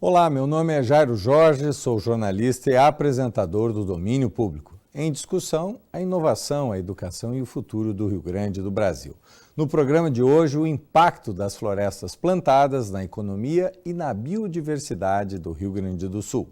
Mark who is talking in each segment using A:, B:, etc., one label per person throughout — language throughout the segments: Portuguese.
A: Olá, meu nome é Jairo Jorge, sou jornalista e apresentador do Domínio Público. Em discussão, a inovação, a educação e o futuro do Rio Grande do Brasil. No programa de hoje, o impacto das florestas plantadas na economia e na biodiversidade do Rio Grande do Sul.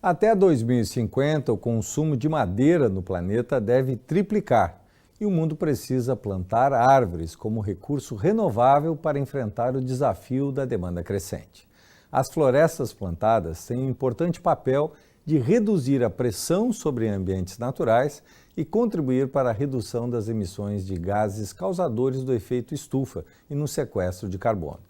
A: Até 2050, o consumo de madeira no planeta deve triplicar e o mundo precisa plantar árvores como recurso renovável para enfrentar o desafio da demanda crescente. As florestas plantadas têm um importante papel de reduzir a pressão sobre ambientes naturais e contribuir para a redução das emissões de gases causadores do efeito estufa e no sequestro de carbono.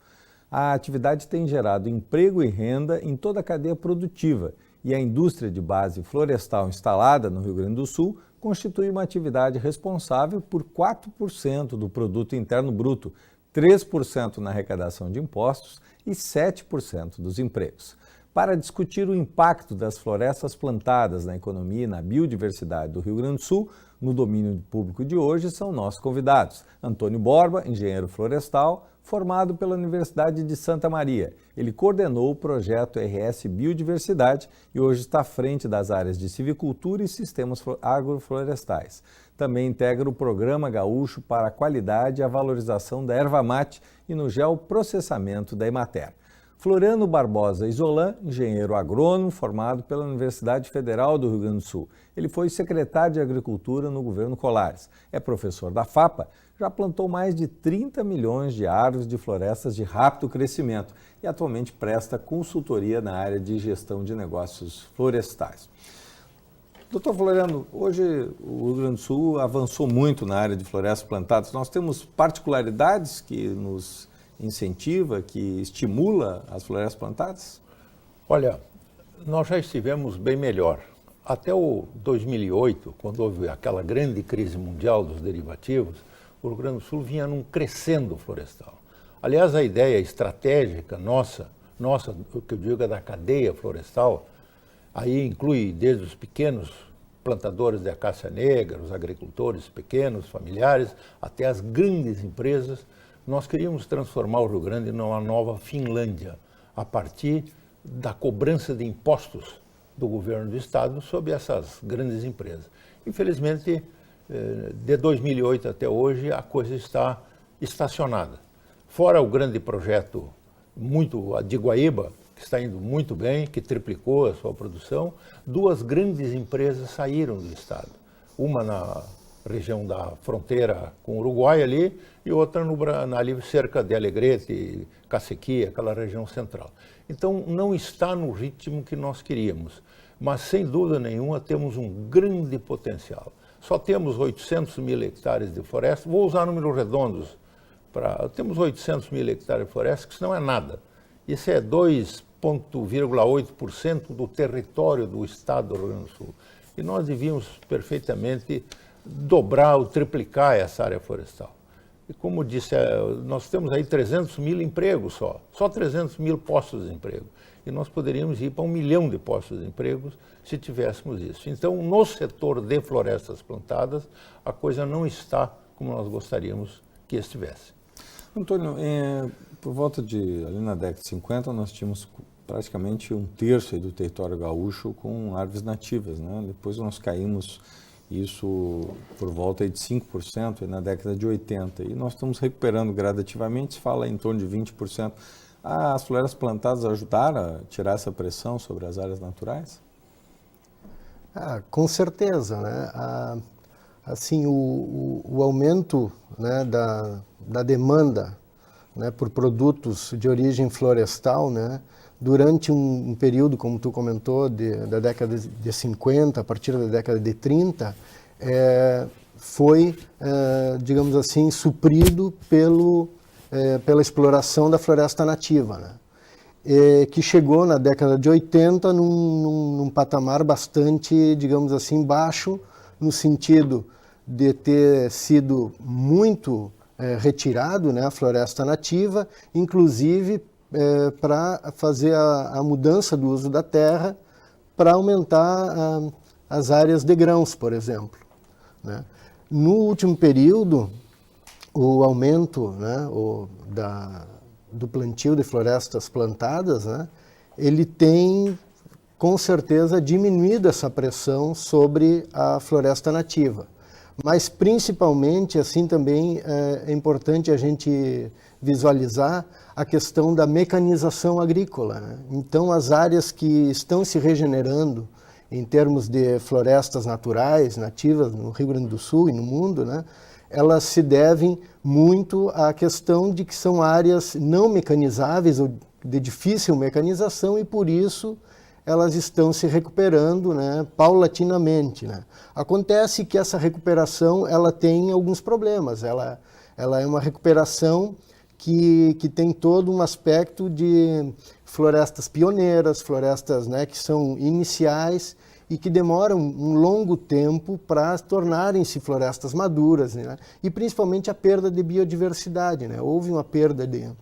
A: A atividade tem gerado emprego e renda em toda a cadeia produtiva e a indústria de base florestal instalada no Rio Grande do Sul constitui uma atividade responsável por 4% do produto interno bruto, 3% na arrecadação de impostos e 7% dos empregos. Para discutir o impacto das florestas plantadas na economia e na biodiversidade do Rio Grande do Sul, no domínio público de hoje são nossos convidados. Antônio Borba, engenheiro florestal, formado pela Universidade de Santa Maria. Ele coordenou o projeto RS Biodiversidade e hoje está à frente das áreas de silvicultura e sistemas agroflorestais. Também integra o Programa Gaúcho para a Qualidade e a Valorização da Erva Mate e no geoprocessamento da Emater. Floriano Barbosa Isolan, engenheiro agrônomo formado pela Universidade Federal do Rio Grande do Sul. Ele foi secretário de Agricultura no governo Colares. É professor da FAPA, já plantou mais de 30 milhões de árvores de florestas de rápido crescimento e atualmente presta consultoria na área de gestão de negócios florestais. Doutor Floriano, hoje o Rio Grande do Sul avançou muito na área de florestas plantadas. Nós temos particularidades que nos incentiva, que estimula as florestas plantadas?
B: Olha, nós já estivemos bem melhor. Até o 2008, quando houve aquela grande crise mundial dos derivativos, o Rio Grande do Sul vinha num crescendo florestal. Aliás, a ideia estratégica nossa, o que eu digo é da cadeia florestal, aí inclui desde os pequenos plantadores de acácia negra, os agricultores pequenos, familiares, até as grandes empresas. Nós queríamos transformar o Rio Grande numa nova Finlândia, a partir da cobrança de impostos do governo do estado sobre essas grandes empresas. Infelizmente, de 2008 até hoje, a coisa está estacionada. Fora o grande projeto de Guaíba, que está indo muito bem, que triplicou a sua produção, duas grandes empresas saíram do estado. Uma na região da fronteira com o Uruguai ali, e outra ali cerca de Alegrete, Cacequi, aquela região central. Então, não está no ritmo que nós queríamos, mas sem dúvida nenhuma temos um grande potencial. Só temos 800 mil hectares de floresta, vou usar números redondos, temos 800 mil hectares de floresta, que isso não é nada. Isso é 2,8% do território do estado do Rio Grande do Sul. E nós devíamos perfeitamente dobrar ou triplicar essa área florestal. E como disse, nós temos aí 300 mil empregos só 300 mil postos de emprego. E nós poderíamos ir para 1 milhão de postos de empregos se tivéssemos isso. Então, no setor de florestas plantadas, a coisa não está como nós gostaríamos que estivesse.
A: Antônio, por volta ali na década de 50, nós tínhamos praticamente 1/3 do território gaúcho com árvores nativas, né? Depois nós caímos isso por volta de 5% na década de 80. E nós estamos recuperando gradativamente, se fala em torno de 20%. As florestas plantadas ajudaram a tirar essa pressão sobre as áreas naturais?
C: Com certeza, né? Assim, o aumento, né, da demanda, né, por produtos de origem florestal, né, durante um período, como tu comentou, da década de 50, a partir da década de 30, foi, digamos assim, suprido pela exploração da floresta nativa, né? Que chegou na década de 80 num patamar bastante, digamos assim, baixo, no sentido de ter sido muito retirado, né, a floresta nativa, inclusive para fazer a mudança do uso da terra para aumentar as áreas de grãos, por exemplo, né? No último período, o aumento, né, do plantio de florestas plantadas, né, ele tem com certeza diminuído essa pressão sobre a floresta nativa. Mas principalmente, assim também é importante a gente visualizar a questão da mecanização agrícola, né? Então as áreas que estão se regenerando em termos de florestas naturais, nativas no Rio Grande do Sul e no mundo, né, elas se devem muito à questão de que são áreas não mecanizáveis ou de difícil mecanização e por isso elas estão se recuperando, né, paulatinamente, né. Acontece que essa recuperação ela tem alguns problemas, ela é uma recuperação que tem todo um aspecto de florestas pioneiras, florestas, né, que são iniciais e que demoram um longo tempo para tornarem-se florestas maduras, né, e principalmente a perda de biodiversidade, né. Houve uma perda de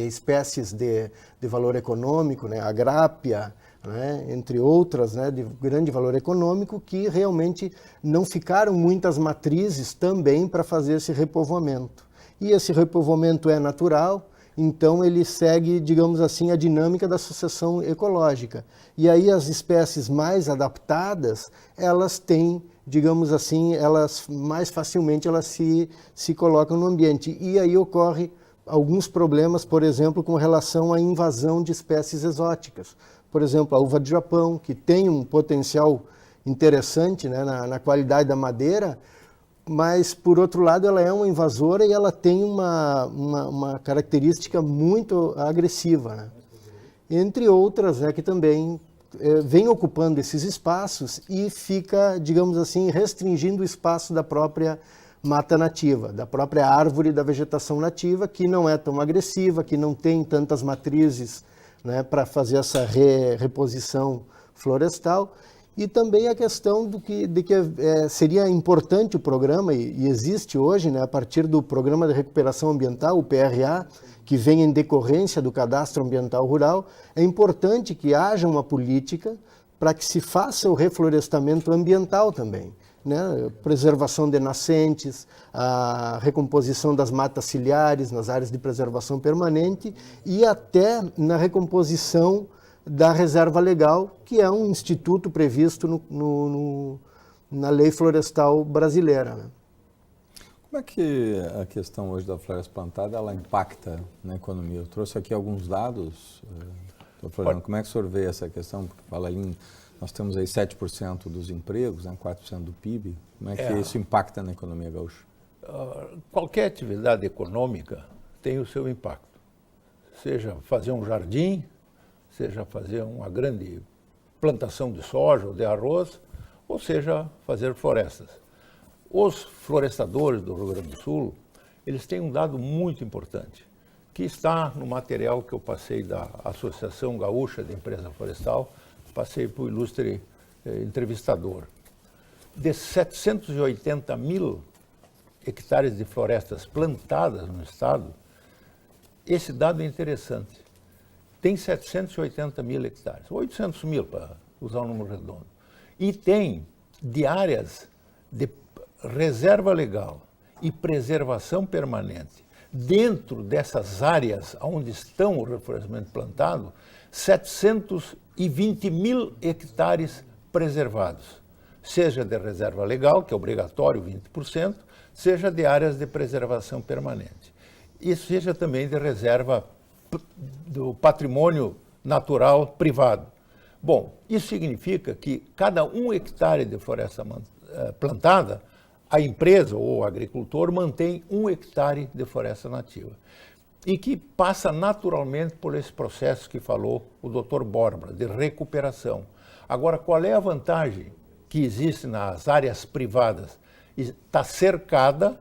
C: espécies de valor econômico, né, a grápia, né, entre outras, né, de grande valor econômico, que realmente não ficaram muitas matrizes também para fazer esse repovoamento. E esse repovoamento é natural, então ele segue, digamos assim, a dinâmica da sucessão ecológica. E aí as espécies mais adaptadas, elas têm, digamos assim, elas mais facilmente elas se colocam no ambiente. E aí ocorre alguns problemas, por exemplo, com relação à invasão de espécies exóticas. Por exemplo, a uva de Japão, que tem um potencial interessante, né, na qualidade da madeira, mas, por outro lado, ela é uma invasora e ela tem uma característica muito agressiva, né? Entre outras, né, que também vem ocupando esses espaços e fica, digamos assim, restringindo o espaço da própria mata nativa, da própria árvore da vegetação nativa, que não é tão agressiva, que não tem tantas matrizes, né, para fazer essa reposição florestal. E também a questão de que seria importante o programa, e existe hoje, né, a partir do Programa de Recuperação Ambiental, o PRA, que vem em decorrência do Cadastro Ambiental Rural, é importante que haja uma política para que se faça o reflorestamento ambiental também, né? Preservação de nascentes, a recomposição das matas ciliares nas áreas de preservação permanente e até na recomposição da reserva legal, que é um instituto previsto na lei florestal brasileira, né?
A: Como é que a questão hoje da floresta plantada ela impacta na economia? Eu trouxe aqui alguns dados, Floriano, como é que o senhor vê essa questão? Porque fala ali, nós temos aí 7% dos empregos, né, 4% do PIB, como é que isso impacta na economia gaúcha?
B: Qualquer atividade econômica tem o seu impacto, seja fazer um jardim, seja fazer uma grande plantação de soja ou de arroz, ou seja, fazer florestas. Os florestadores do Rio Grande do Sul, eles têm um dado muito importante, que está no material que eu passei da Associação Gaúcha de Empresa Florestal, passei para o ilustre entrevistador. De 780 mil hectares de florestas plantadas no estado, esse dado é interessante. Tem 780 mil hectares, 800 mil para usar um número redondo. E tem de áreas de reserva legal e preservação permanente, dentro dessas áreas onde estão o reflorestamento plantado, 720 mil hectares preservados, seja de reserva legal, que é obrigatório 20%, seja de áreas de preservação permanente. E seja também de reserva do patrimônio natural privado. Bom, isso significa que cada 1 hectare de floresta plantada, a empresa ou o agricultor mantém 1 hectare de floresta nativa. E que passa naturalmente por esse processo que falou o Dr. Borba, de recuperação. Agora, qual é a vantagem que existe nas áreas privadas? Está cercada.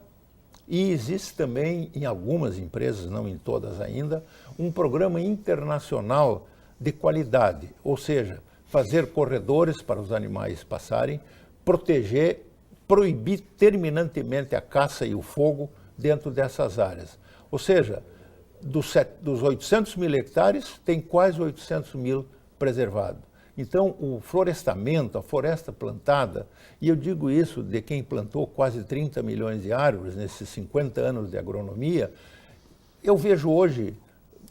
B: E existe também, em algumas empresas, não em todas ainda, um programa internacional de qualidade, ou seja, fazer corredores para os animais passarem, proteger, proibir terminantemente a caça e o fogo dentro dessas áreas. Ou seja, dos 800 mil hectares, tem quase 800 mil preservados. Então, o florestamento, a floresta plantada, e eu digo isso de quem plantou quase 30 milhões de árvores nesses 50 anos de agronomia, eu vejo hoje,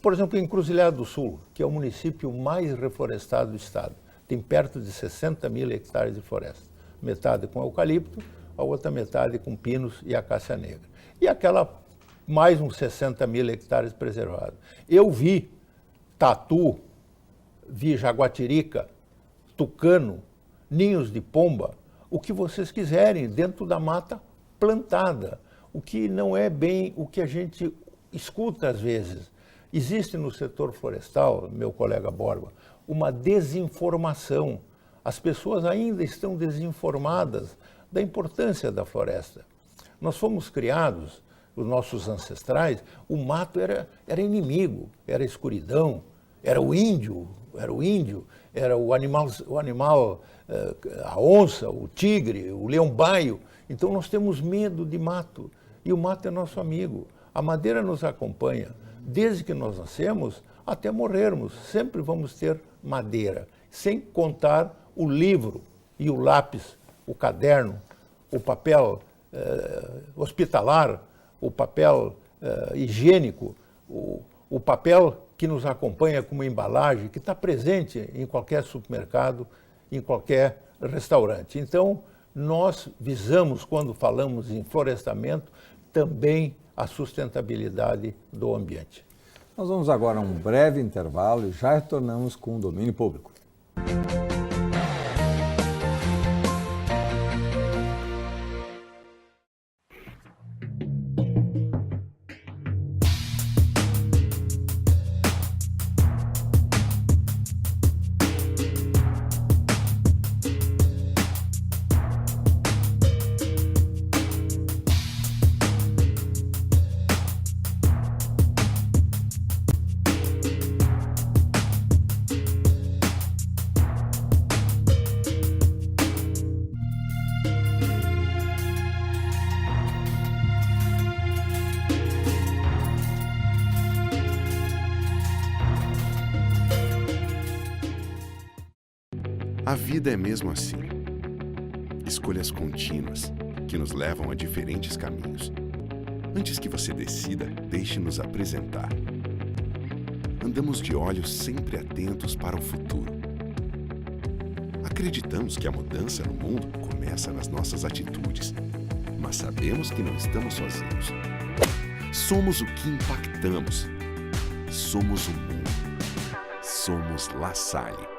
B: por exemplo, em Encruzilhada do Sul, que é o município mais reflorestado do estado, tem perto de 60 mil hectares de floresta, metade com eucalipto, a outra metade com pinos e acácia negra. E aquela, mais uns 60 mil hectares preservados. Eu vi tatu, vi jaguatirica, tucano, ninhos de pomba, o que vocês quiserem, dentro da mata plantada, o que não é bem o que a gente escuta às vezes. Existe no setor florestal, meu colega Borba, uma desinformação. As pessoas ainda estão desinformadas da importância da floresta. Nós fomos criados, os nossos ancestrais, o mato era inimigo, era escuridão, era o índio, era o animal, a onça, o tigre, o leão-baio. Então nós temos medo de mato e o mato é nosso amigo. A madeira nos acompanha desde que nós nascemos até morrermos. Sempre vamos ter madeira, sem contar o livro e o lápis, o caderno, o papel hospitalar, o papel higiênico, o papel que nos acompanha como embalagem, que está presente em qualquer supermercado, em qualquer restaurante. Então, nós visamos, quando falamos em florestamento, também a sustentabilidade do ambiente.
A: Nós vamos agora a um breve intervalo e já retornamos com o Domínio Público.
D: A vida é mesmo assim. Escolhas contínuas que nos levam a diferentes caminhos. Antes que você decida, deixe-nos apresentar. Andamos de olhos sempre atentos para o futuro. Acreditamos que a mudança no mundo começa nas nossas atitudes, mas sabemos que não estamos sozinhos. Somos o que impactamos. Somos o mundo. Somos La Salle.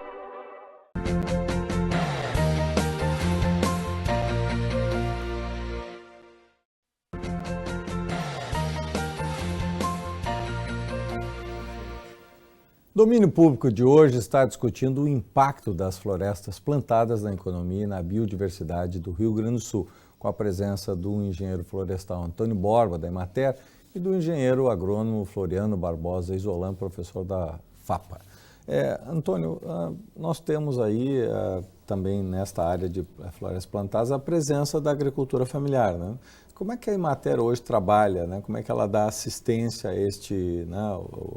A: O Domínio Público de hoje está discutindo o impacto das florestas plantadas na economia e na biodiversidade do Rio Grande do Sul, com a presença do engenheiro florestal Antônio Borba, da Emater, e do engenheiro agrônomo Floriano Barbosa Isolan, professor da FAPA. Antônio, nós temos aí também nesta área de florestas plantadas a presença da agricultura familiar, né? Como é que a Emater hoje trabalha, né? Como é que ela dá assistência a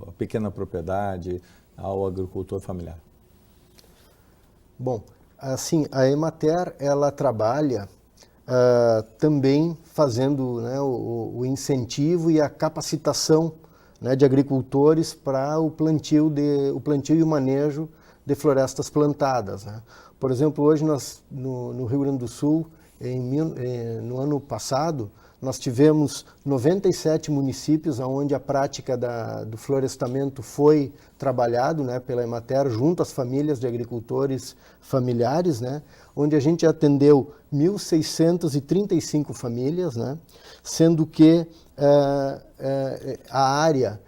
A: a pequena propriedade, ao agricultor familiar?
C: Bom, assim, a Emater, ela trabalha também fazendo, né, o incentivo e a capacitação, né, de agricultores para o plantio e o manejo de florestas plantadas, né? Por exemplo, hoje nós, no Rio Grande do Sul, no ano passado, nós tivemos 97 municípios onde a prática do florestamento foi trabalhado, né, pela Emater junto às famílias de agricultores familiares, né, onde a gente atendeu 1.635 famílias, né, sendo que a área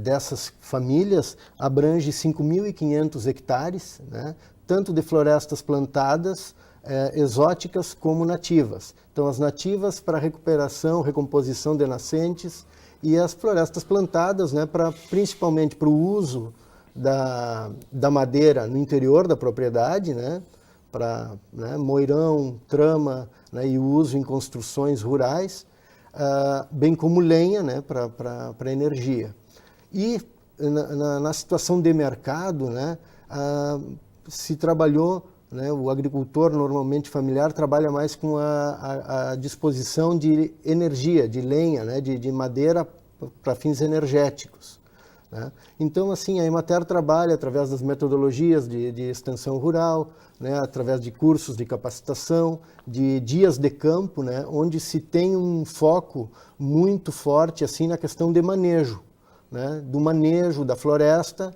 C: dessas famílias abrange 5.500 hectares, né, tanto de florestas plantadas, exóticas como nativas. Então, as nativas para recuperação, recomposição de nascentes e as florestas plantadas, né, principalmente para o uso da madeira no interior da propriedade, né, para, né, moirão, trama, né, e o uso em construções rurais, bem como lenha, né, para energia. E na situação de mercado, né, se trabalhou, né, o agricultor normalmente familiar trabalha mais com a disposição de energia, de lenha, né, de madeira para fins energéticos, né? Então, assim, a Emater trabalha através das metodologias de extensão rural, né, através de cursos de capacitação, de dias de campo, né, onde se tem um foco muito forte assim, na questão de manejo, né, do manejo da floresta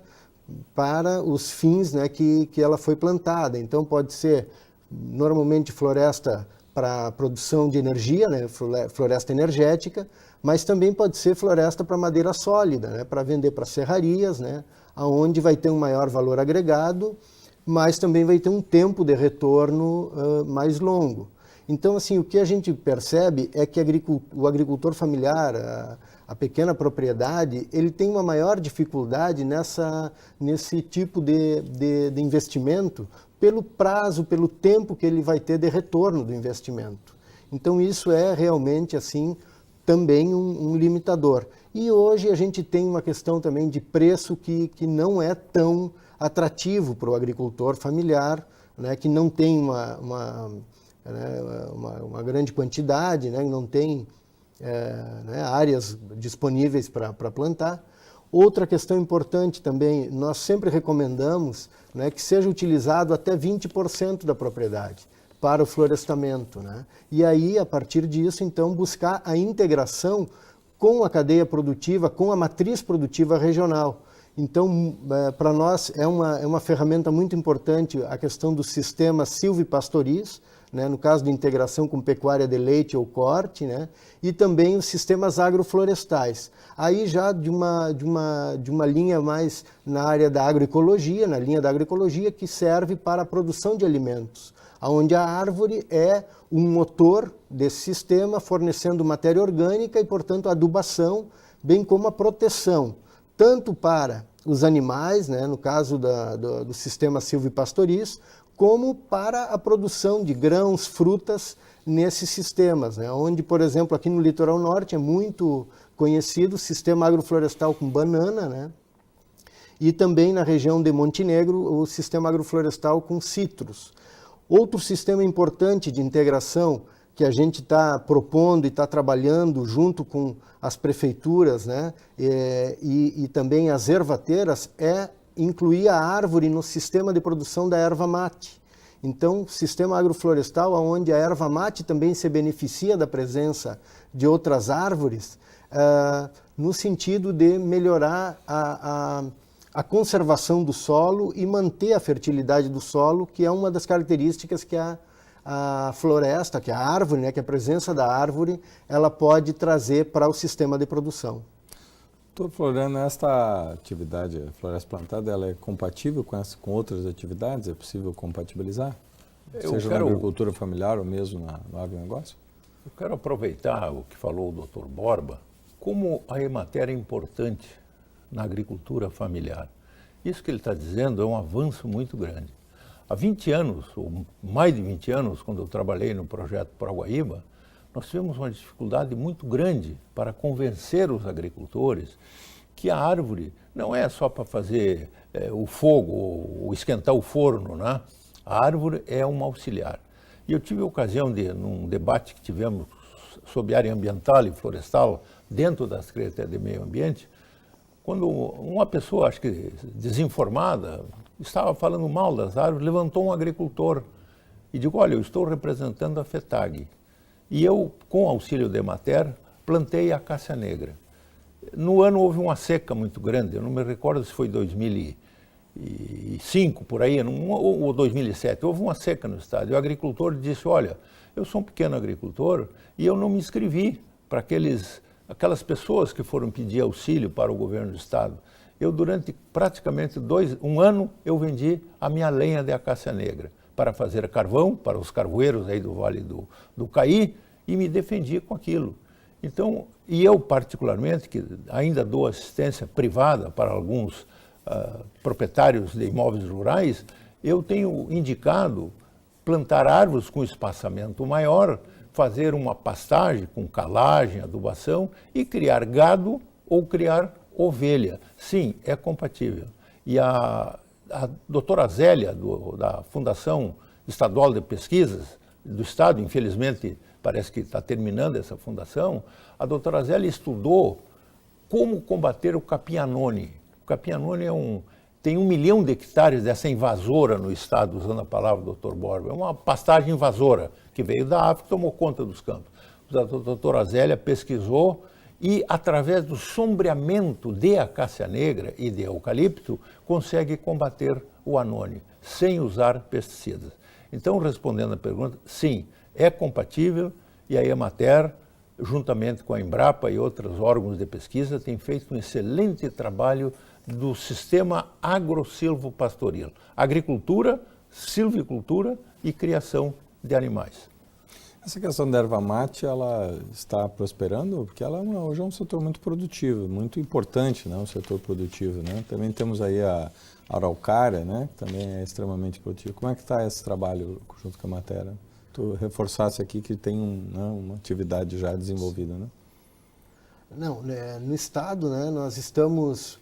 C: para os fins, né, que ela foi plantada. Então, pode ser normalmente floresta para produção de energia, né, floresta energética, mas também pode ser floresta para madeira sólida, né, para vender para serrarias, né, onde vai ter um maior valor agregado, mas também vai ter um tempo de retorno mais longo. Então, assim, o que a gente percebe é que o agricultor familiar, a pequena propriedade, ele tem uma maior dificuldade nesse tipo de investimento pelo prazo, pelo tempo que ele vai ter de retorno do investimento. Então, isso é realmente, assim, também um limitador. E hoje a gente tem uma questão também de preço que não é tão atrativo para o agricultor familiar, né, que não tem uma grande quantidade, né, não tem áreas disponíveis para plantar. Outra questão importante também, nós sempre recomendamos, né, que seja utilizado até 20% da propriedade para o florestamento, né? E aí, a partir disso, então, buscar a integração com a cadeia produtiva, com a matriz produtiva regional. Então, para nós é uma ferramenta muito importante a questão do sistema silvipastoris, né, no caso de integração com pecuária de leite ou corte, né, e também os sistemas agroflorestais. Aí já de uma linha mais na área da agroecologia, na linha da agroecologia, que serve para a produção de alimentos, onde a árvore é um motor desse sistema, fornecendo matéria orgânica e, portanto, adubação, bem como a proteção, tanto para os animais, né, no caso do sistema silvipastoris, como para a produção de grãos, frutas nesses sistemas, né, onde, por exemplo, aqui no litoral norte é muito conhecido o sistema agroflorestal com banana, né, e também na região de Montenegro o sistema agroflorestal com citros. Outro sistema importante de integração que a gente está propondo e está trabalhando junto com as prefeituras, né, e também as ervateiras, é incluir a árvore no sistema de produção da erva mate. Então, sistema agroflorestal onde a erva mate também se beneficia da presença de outras árvores, no sentido de melhorar a conservação do solo e manter a fertilidade do solo, que é uma das características que a floresta, que a árvore, né, que a presença da árvore, ela pode trazer para o sistema de produção.
A: Doutor Floriano, esta atividade, a floresta plantada, ela é compatível com outras atividades? É possível compatibilizar? Seja na agricultura familiar ou mesmo no agronegócio?
B: Eu quero aproveitar o que falou o Dr. Borba, como a Emater é importante na agricultura familiar. Isso que ele está dizendo é um avanço muito grande. Há 20 anos, ou mais de 20 anos, quando eu trabalhei no projeto Paraguaíba, nós tivemos uma dificuldade muito grande para convencer os agricultores que a árvore não é só para fazer o fogo ou esquentar o forno, né? A árvore é um auxiliar. E eu tive a ocasião de, num debate que tivemos sobre área ambiental e florestal dentro da Secretaria de Meio Ambiente, quando uma pessoa, acho que desinformada, estava falando mal das árvores, levantou um agricultor e digo, olha, eu estou representando a FETAG. E eu, com auxílio da Emater, plantei a acácia negra. No ano houve uma seca muito grande, eu não me recordo se foi 2005, por aí, ou 2007, houve uma seca no estado. E o agricultor disse, olha, eu sou um pequeno agricultor e eu não me inscrevi para aquelas pessoas que foram pedir auxílio para o governo do estado. Eu, durante praticamente um ano, eu vendi a minha lenha de acácia negra para fazer carvão, para os carvoeiros aí do Vale do Caí, e me defendi com aquilo. Então, e eu particularmente, que ainda dou assistência privada para alguns proprietários de imóveis rurais, eu tenho indicado plantar árvores com espaçamento maior, fazer uma pastagem com calagem, adubação e criar gado ou criar ovelha. Sim, é compatível. E a doutora Zélia, da Fundação Estadual de Pesquisas do Estado, infelizmente parece que está terminando essa fundação, a doutora Zélia estudou como combater o capim-anone. O capim-anone tem 1 milhão de hectares dessa invasora no estado, usando a palavra do Dr. Borba. É uma pastagem invasora que veio da África e tomou conta dos campos. A doutora Zélia pesquisou e, através do sombreamento de acácia negra e de eucalipto, consegue combater o anone, sem usar pesticidas. Então, respondendo à pergunta, sim, é compatível, e a Emater, juntamente com a Embrapa e outros órgãos de pesquisa, tem feito um excelente trabalho do sistema agro-silvopastoril. Agricultura, silvicultura e criação de animais.
A: Essa questão da erva mate, ela está prosperando? Porque ela hoje é um setor muito produtivo, muito importante, né, um setor produtivo, né? Também temos aí a araucária, né, que também é extremamente produtiva. Como é que está esse trabalho junto com a Emater? Tu reforçasse aqui que tem uma atividade já desenvolvida, né?
C: Não, no Estado, né, nós estamos,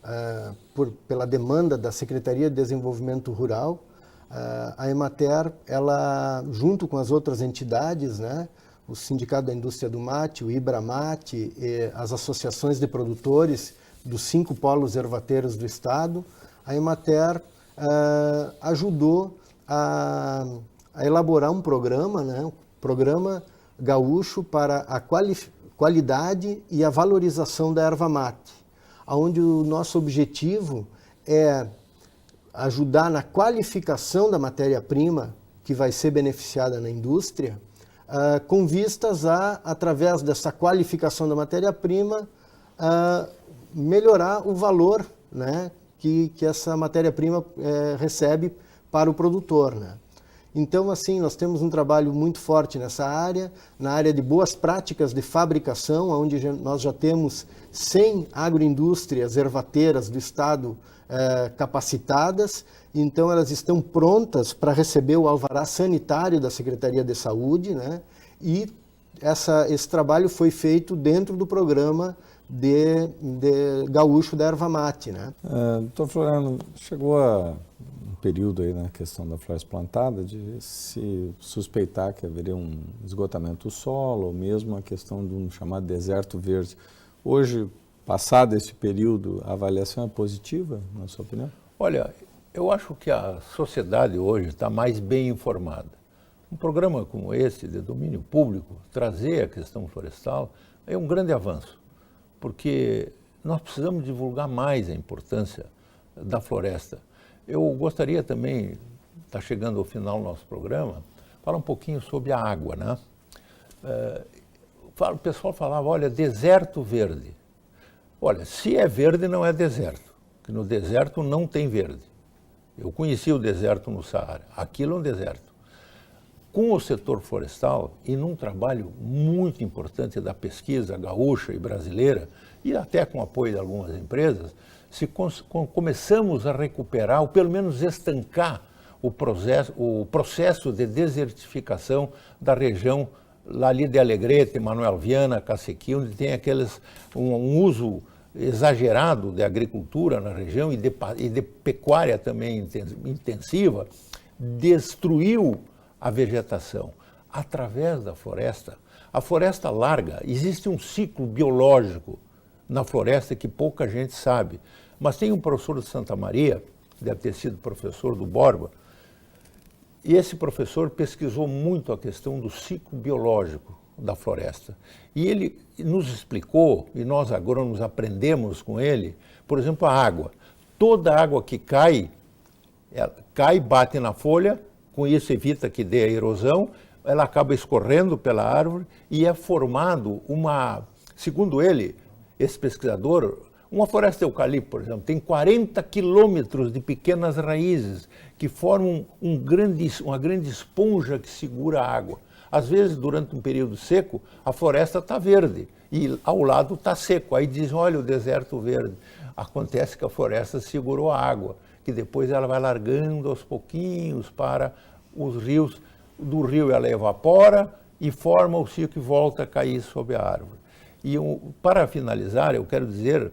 C: pela demanda da Secretaria de Desenvolvimento Rural, a Emater, ela, junto com as outras entidades, né, o Sindicato da Indústria do Mate, o Ibramate, as associações de produtores dos 5 polos ervateiros do Estado, a Emater ajudou a elaborar um programa, né, um programa gaúcho para a qualidade e a valorização da erva mate, onde o nosso objetivo é ajudar na qualificação da matéria-prima que vai ser beneficiada na indústria, com vistas a, através dessa qualificação da matéria-prima, melhorar o valor, né, que essa matéria-prima recebe para o produtor, né? Então, assim, nós temos um trabalho muito forte nessa área, na área de boas práticas de fabricação, onde nós já temos 100 agroindústrias ervateiras do Estado capacitadas, então elas estão prontas para receber o alvará sanitário da Secretaria de Saúde, né? E esse trabalho foi feito dentro do programa de gaúcho da erva mate, né?
A: Doutor Floriano, chegou a período aí na questão da floresta plantada de se suspeitar que haveria um esgotamento do solo ou mesmo a questão de um chamado deserto verde. Hoje, passado esse período, a avaliação é positiva, na sua opinião?
B: Olha, eu acho que a sociedade hoje está mais bem informada. Um programa como esse, de domínio público, trazer a questão florestal, é um grande avanço, porque nós precisamos divulgar mais a importância da floresta. Eu gostaria também, está chegando ao final do nosso programa, falar um pouquinho sobre a água, né? O pessoal falava, olha, deserto verde. Olha, se é verde, não é deserto, porque no deserto não tem verde. Eu conheci o deserto no Saara, aquilo é um deserto. Com o setor florestal e num trabalho muito importante da pesquisa gaúcha e brasileira, e até com o apoio de algumas empresas, começamos a recuperar, ou pelo menos estancar, o processo de desertificação da região lá ali de Alegrete, Manuel Viana, Cacequi, onde tem um uso exagerado de agricultura na região e de pecuária também intensiva, destruiu a vegetação. Através da floresta, a floresta larga, existe um ciclo biológico na floresta que pouca gente sabe. Mas tem um professor de Santa Maria, deve ter sido professor do Borba, e esse professor pesquisou muito a questão do ciclo biológico da floresta. E ele nos explicou, e nós agrônomos aprendemos com ele, por exemplo, a água. Toda água que cai, bate na folha, com isso evita que dê a erosão, ela acaba escorrendo pela árvore e é formado segundo ele, esse pesquisador, uma floresta de eucalipto, por exemplo, tem 40 quilômetros de pequenas raízes que formam uma grande esponja que segura a água. Às vezes, durante um período seco, a floresta está verde e ao lado está seco. Aí dizem, olha o deserto verde. Acontece que a floresta segurou a água, que depois ela vai largando aos pouquinhos para os rios. Do rio ela evapora e forma o ciclo e volta a cair sobre a árvore. E para finalizar, eu quero dizer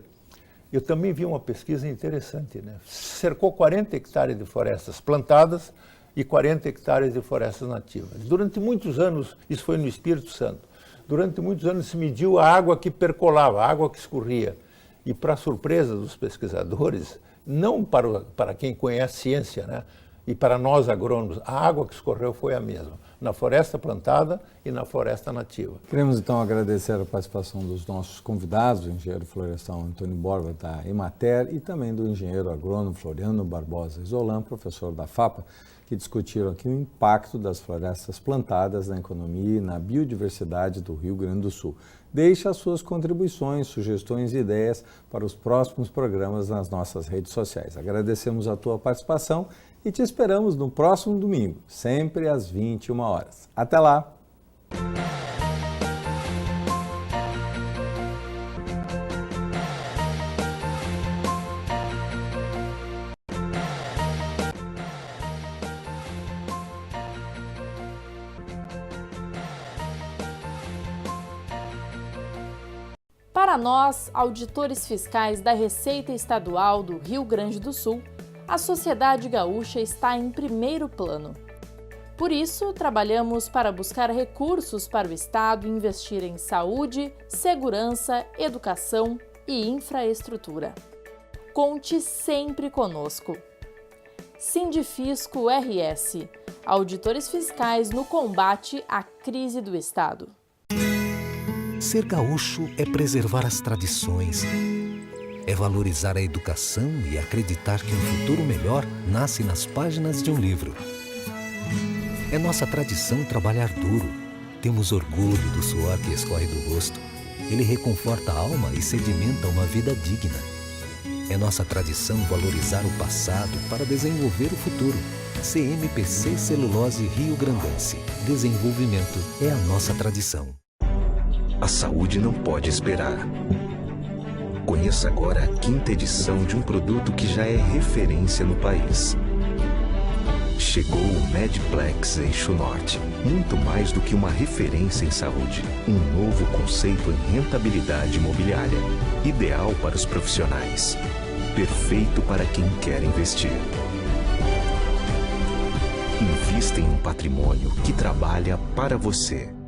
B: eu também vi uma pesquisa interessante, né? Cercou 40 hectares de florestas plantadas e 40 hectares de florestas nativas. Durante muitos anos, isso foi no Espírito Santo, durante muitos anos se mediu a água que percolava, a água que escorria. E, para surpresa dos pesquisadores, não para quem conhece ciência, né? E para nós agrônomos, a água que escorreu foi a mesma, na floresta plantada e na floresta nativa.
A: Queremos então agradecer a participação dos nossos convidados, o engenheiro florestal Antônio Borba da Emater e também do engenheiro agrônomo Floriano Barbosa Isolan, professor da FAPA, que discutiram aqui o impacto das florestas plantadas na economia e na biodiversidade do Rio Grande do Sul. Deixe as suas contribuições, sugestões e ideias para os próximos programas nas nossas redes sociais. Agradecemos a tua participação e te esperamos no próximo domingo, sempre às 21 horas. Até lá!
E: Para nós, auditores fiscais da Receita Estadual do Rio Grande do Sul, a sociedade gaúcha está em primeiro plano. Por isso, trabalhamos para buscar recursos para o Estado investir em saúde, segurança, educação e infraestrutura. Conte sempre conosco. Sindifisco RS, auditores fiscais no combate à crise do Estado.
F: Ser gaúcho é preservar as tradições, é valorizar a educação e acreditar que um futuro melhor nasce nas páginas de um livro. É nossa tradição trabalhar duro. Temos orgulho do suor que escorre do rosto. Ele reconforta a alma e sedimenta uma vida digna. É nossa tradição valorizar o passado para desenvolver o futuro. CMPC Celulose Rio Grandense. Desenvolvimento é a nossa tradição.
G: A saúde não pode esperar. Conheça agora a 5ª edição de um produto que já é referência no país. Chegou o Medplex Eixo Norte. Muito mais do que uma referência em saúde. Um novo conceito em rentabilidade imobiliária. Ideal para os profissionais. Perfeito para quem quer investir. Invista em um patrimônio que trabalha para você.